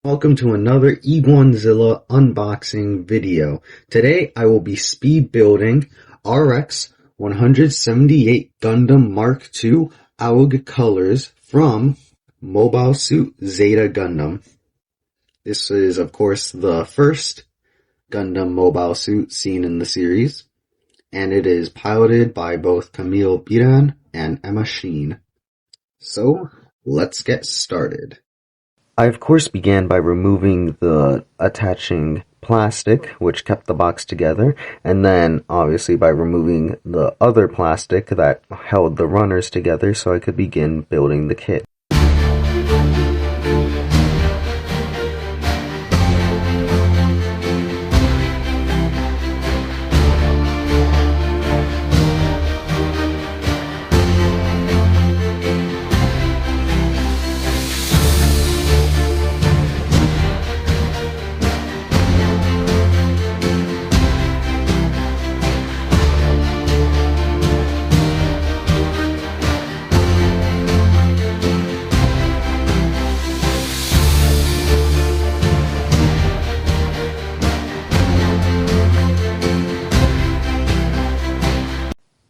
Welcome to another E1zilla unboxing video. Today I will be speed building RX 178 Gundam Mk-II AUG colors from Mobile Suit Zeta Gundam. This is of course the first Gundam mobile suit seen in the series, and it is piloted by both Camille Biran and Emma Sheen. So let's get started. I of course began by removing the attaching plastic, which kept the box together, and then obviously by removing the other plastic that held the runners together so I could begin building the kit.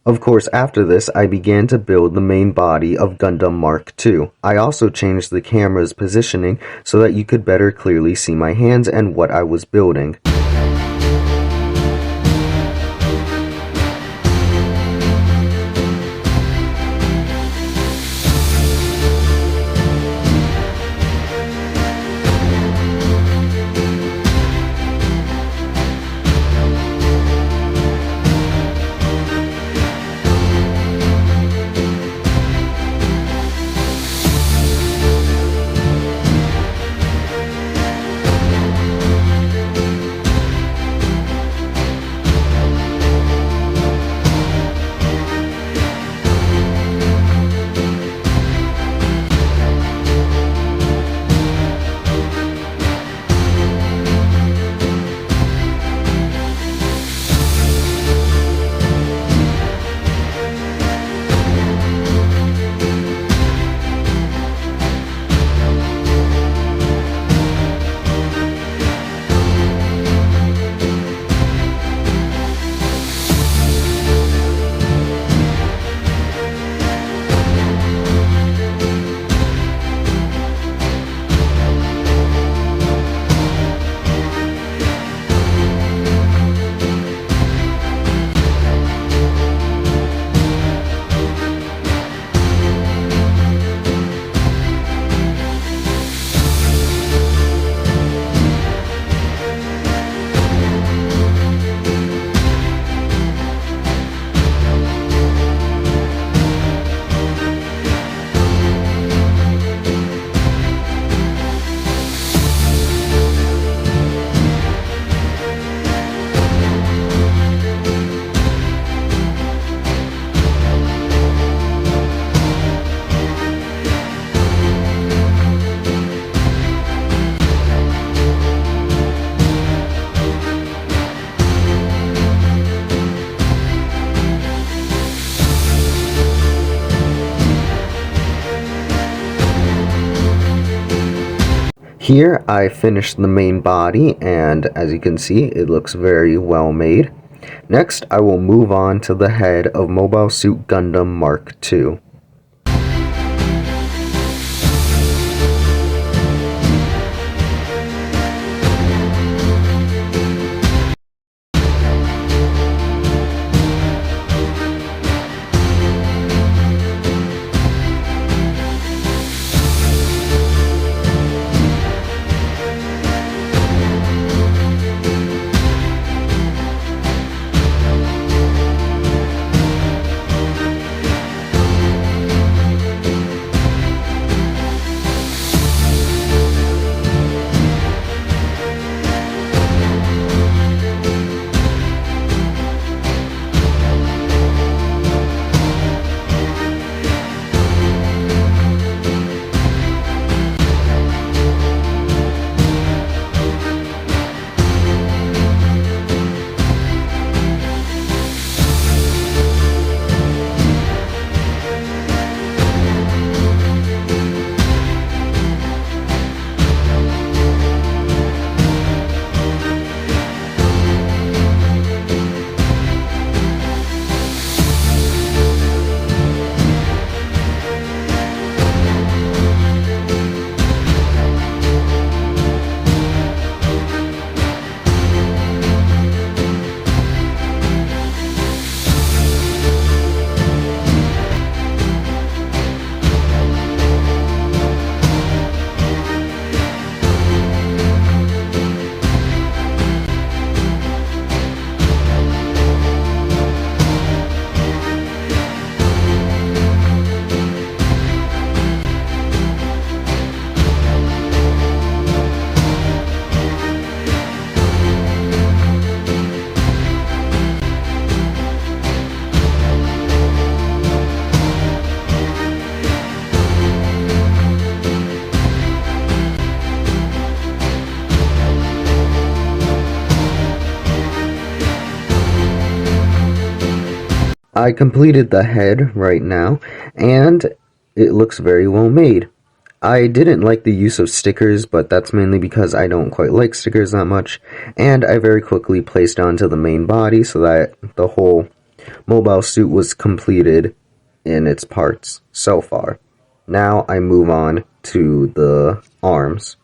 Of course, after this, I began to build the main body of Gundam Mk-II. I also changed the camera's positioning so that you could better clearly see my hands and what I was building. Here I finished the main body, and as you can see, it looks very well made. Next, I will move on to the head of Mobile Suit Gundam Mk-II. I completed the head right now, and it looks very well made. I didn't like the use of stickers, but that's mainly because I don't quite like stickers that much, and I very quickly placed onto the main body so that the whole mobile suit was completed in its parts so far. Now I move on to the arms.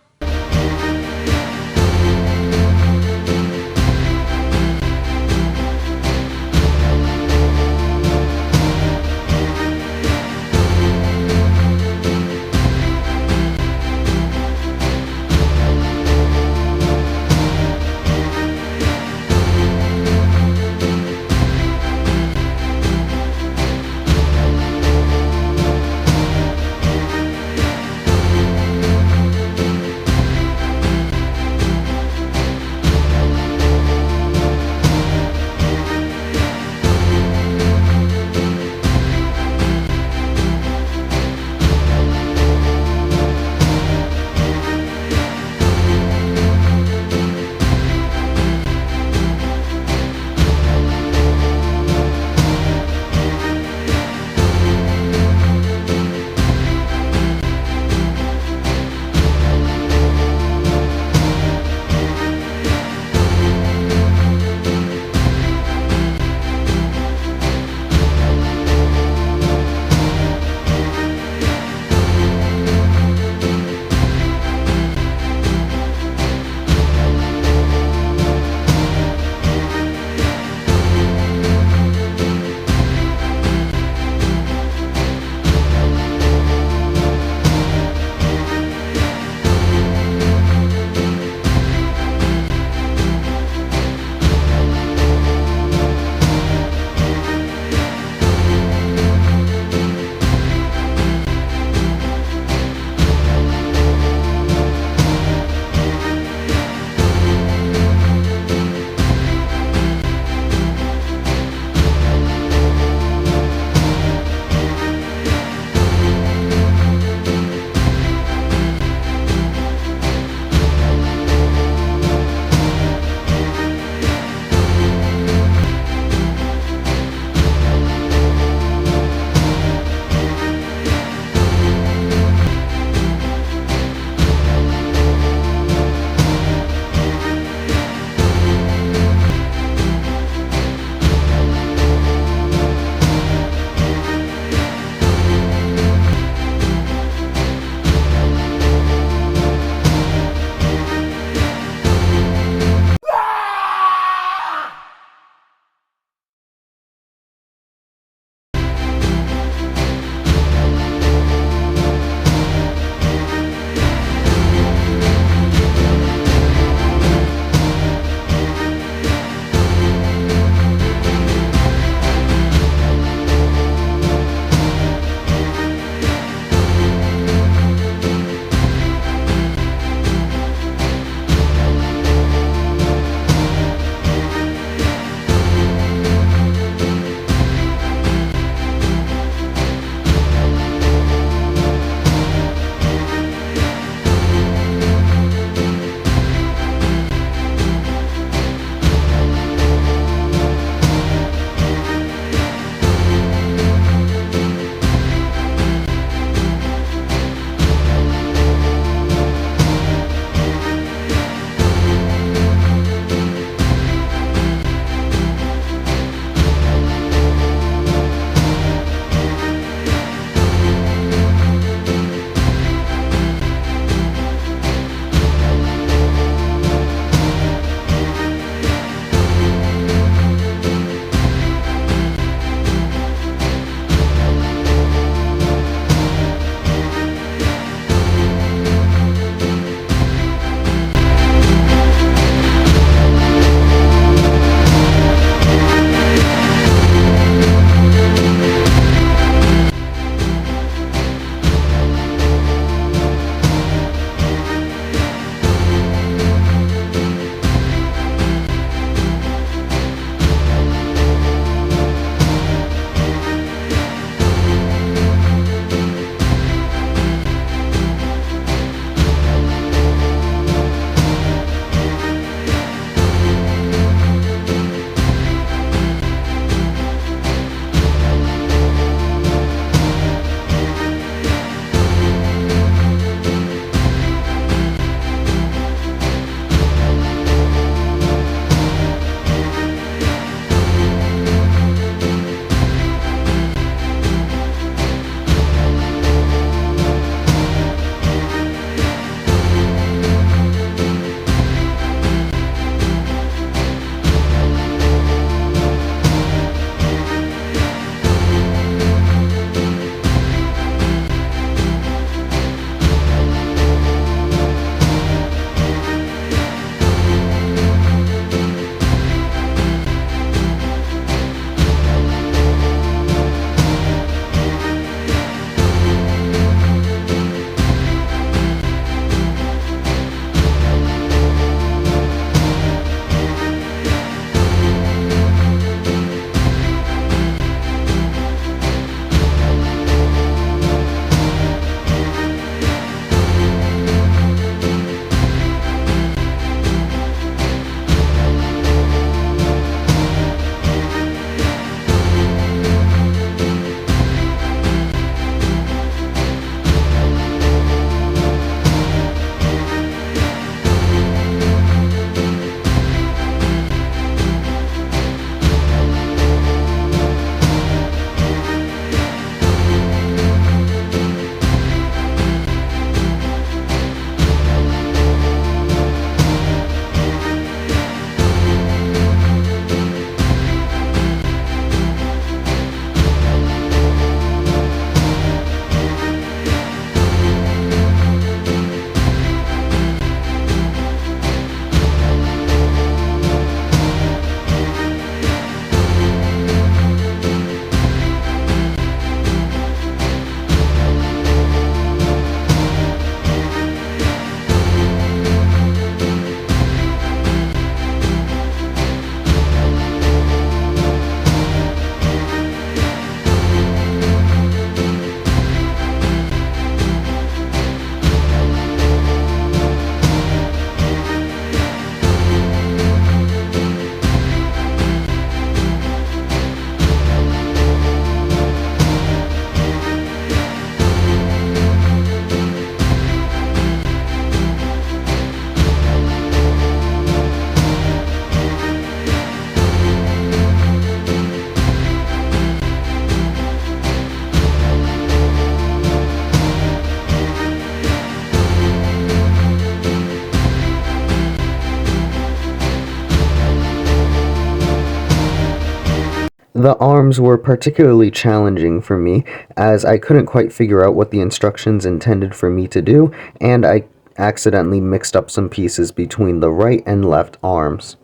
The arms were particularly challenging for me as I couldn't quite figure out what the instructions intended for me to do, and I accidentally mixed up some pieces between the right and left arms.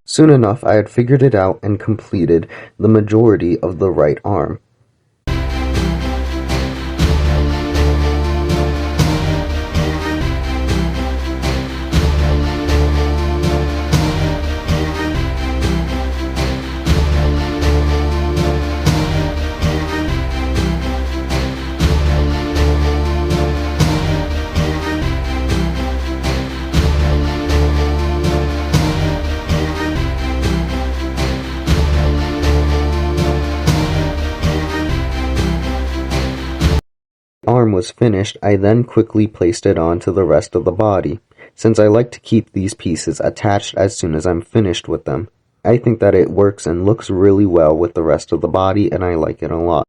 Soon enough, I had figured it out and completed the majority of the right arm. Arm was finished, I then quickly placed it onto the rest of the body, since I like to keep these pieces attached as soon as I'm finished with them. I think that it works and looks really well with the rest of the body, and I like it a lot.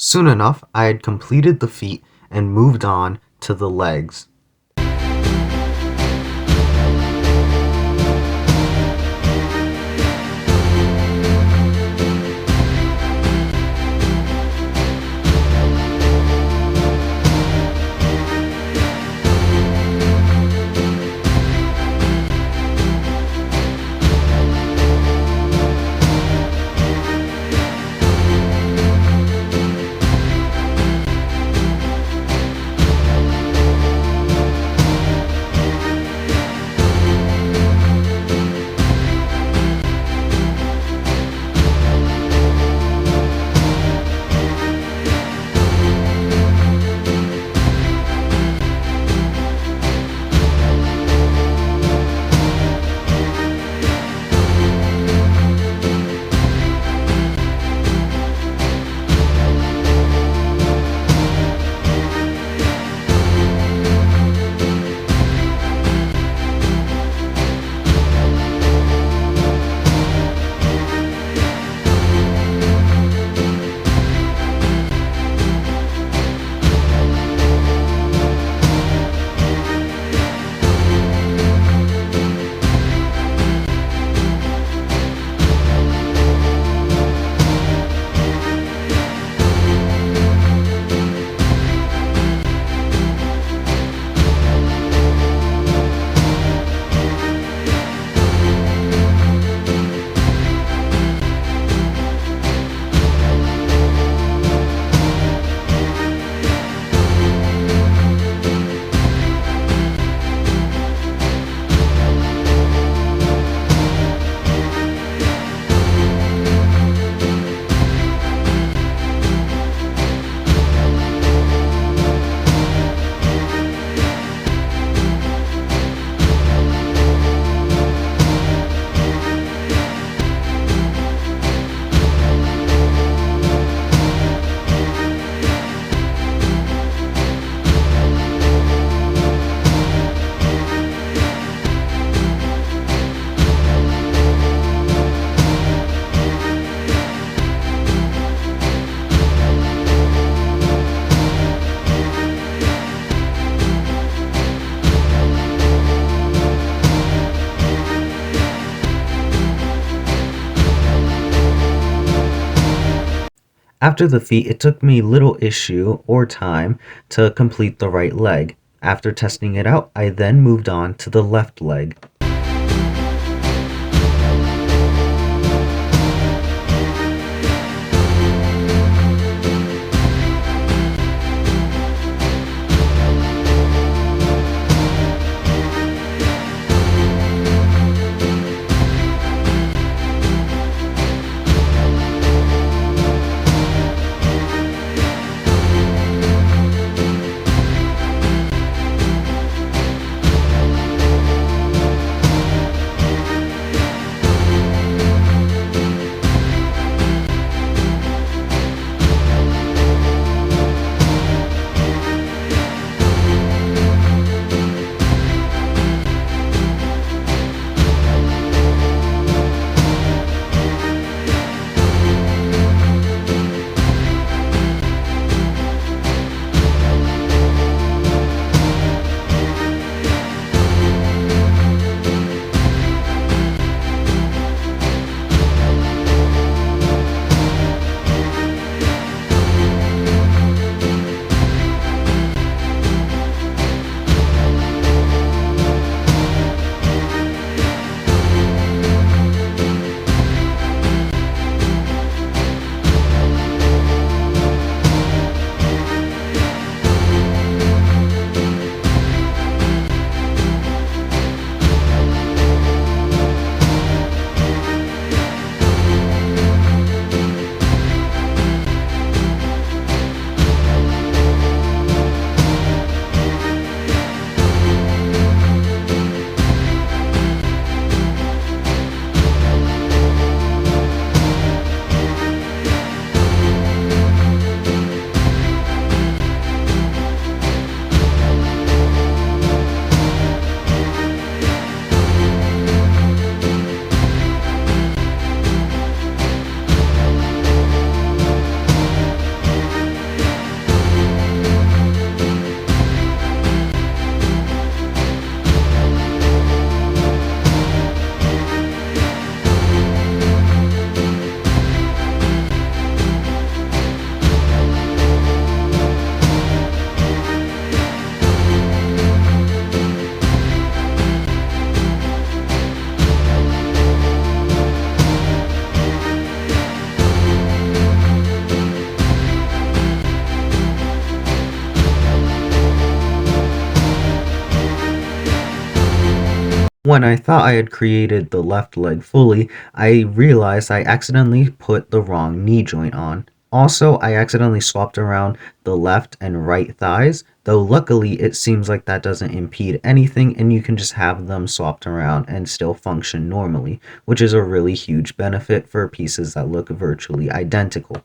Soon enough, I had completed the feet and moved on to the legs. After the feat, it took me little issue or time to complete the right leg. After testing it out, I then moved on to the left leg. When I thought I had created the left leg fully, I realized I accidentally put the wrong knee joint on. Also, I accidentally swapped around the left and right thighs, though luckily it seems like that doesn't impede anything and you can just have them swapped around and still function normally, which is a really huge benefit for pieces that look virtually identical.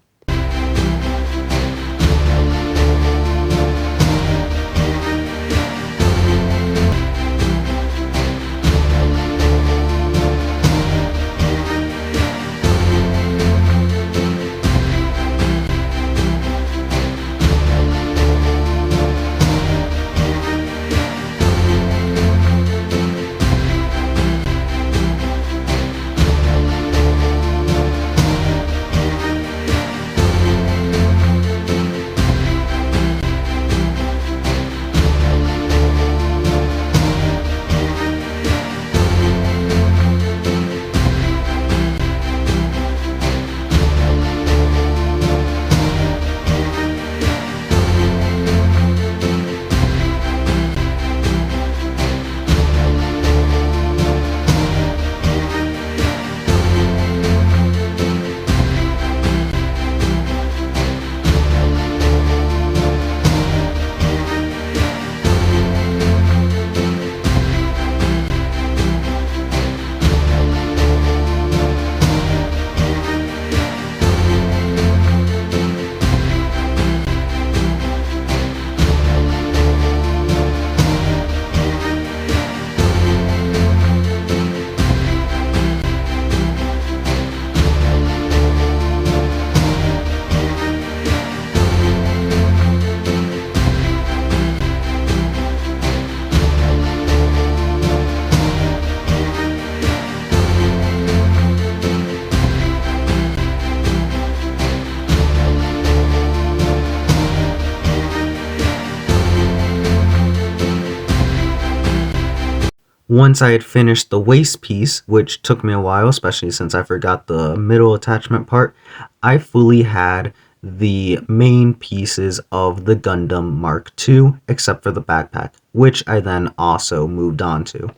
Once I had finished the waist piece, which took me a while, especially since I forgot the middle attachment part, I fully had the main pieces of the Gundam Mark II, except for the backpack, which I then also moved on to.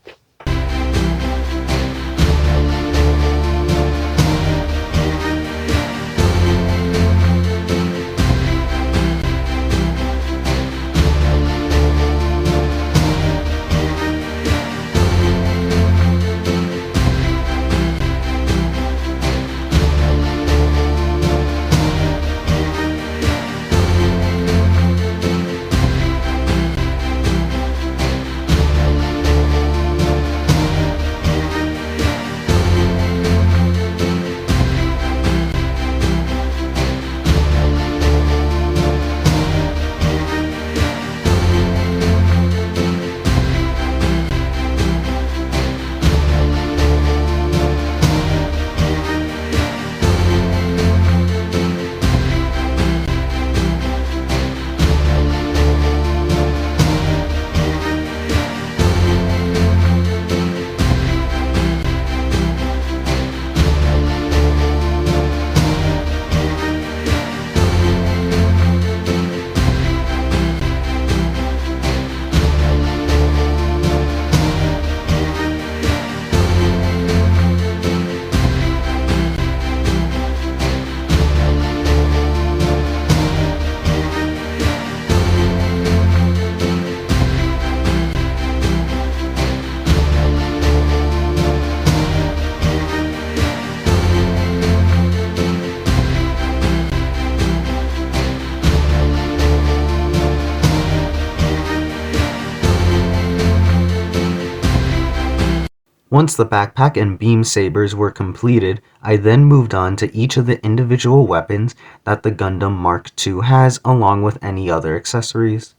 Once the backpack and beam sabers were completed, I then moved on to each of the individual weapons that the Gundam Mark II has, along with any other accessories.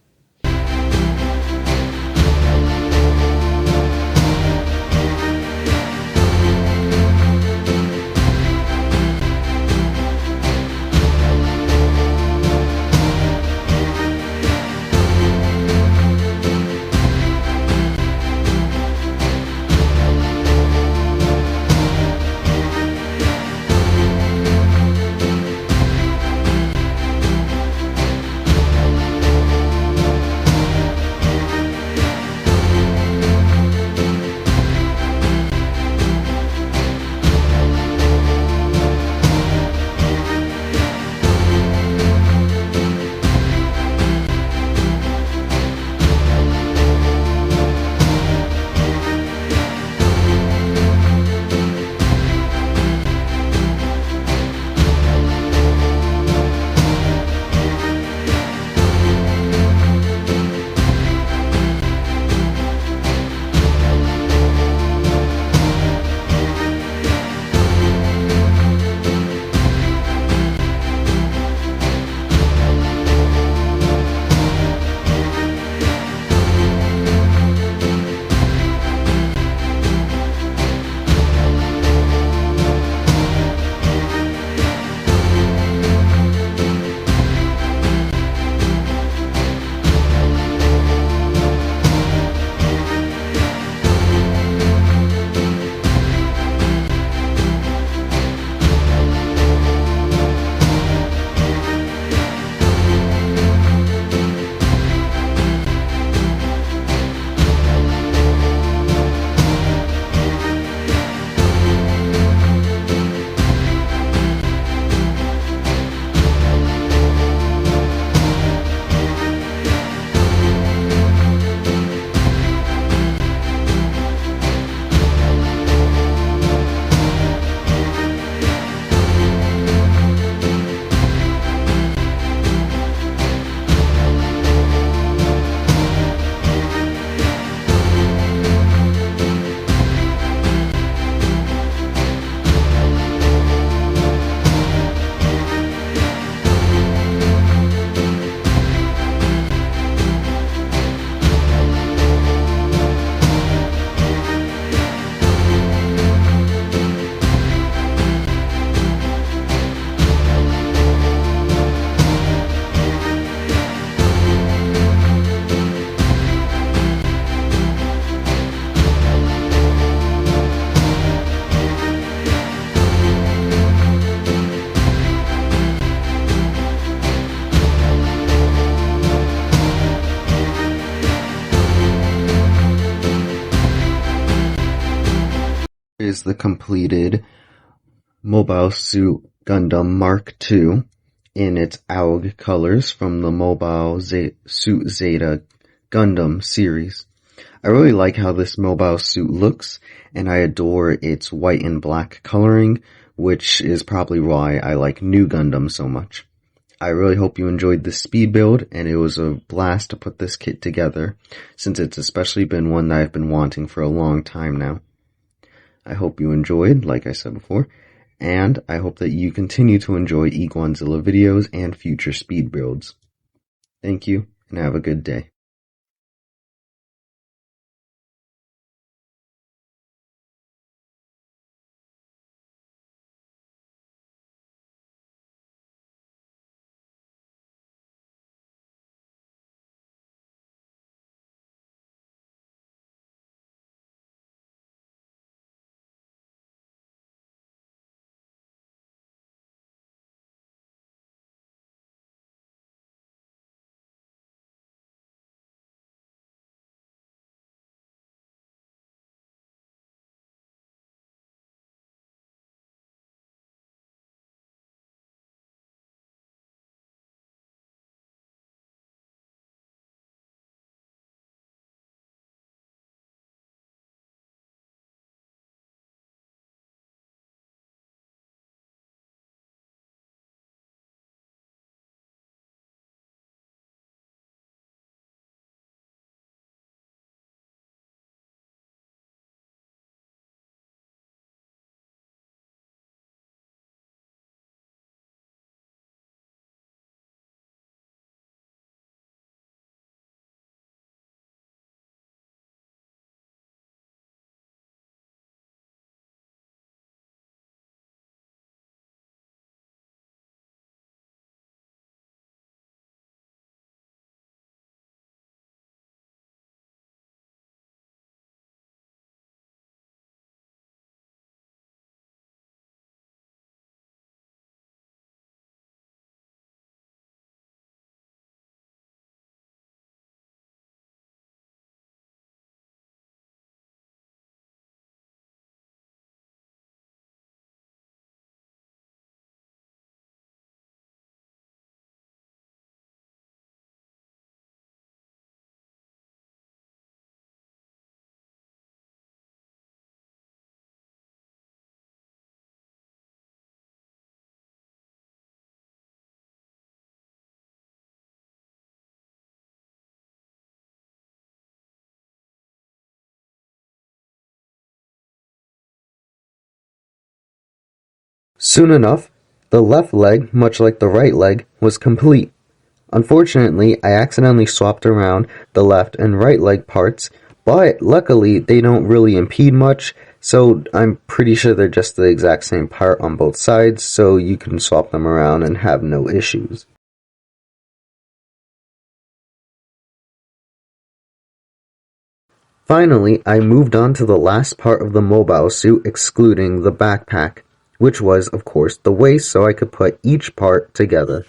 the completed Mobile Suit Gundam Mk-II in its AUG colors from the Mobile Suit Zeta Gundam series. I really like how this mobile suit looks, and I adore its white and black coloring, which is probably why I like New Gundam so much. I really hope you enjoyed this speed build, and it was a blast to put this kit together, since it's especially been one that I've been wanting for a long time now. I hope you enjoyed, like I said before, and I hope that you continue to enjoy Iguanzilla videos and future speed builds. Thank you, and have a good day. Soon enough, the left leg, much like the right leg, was complete. Unfortunately, I accidentally swapped around the left and right leg parts, but luckily they don't really impede much, so I'm pretty sure they're just the exact same part on both sides, so you can swap them around and have no issues. Finally, I moved on to the last part of the mobile suit excluding the backpack, which was, of course, the waist so I could put each part together.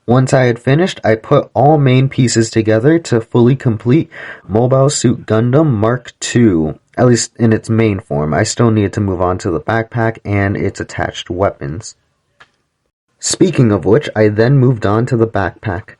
Once I had finished, I put all main pieces together to fully complete Mobile Suit Gundam Mk-II, at least in its main form. I still needed to move on to the backpack and its attached weapons. Speaking of which, I then moved on to the backpack.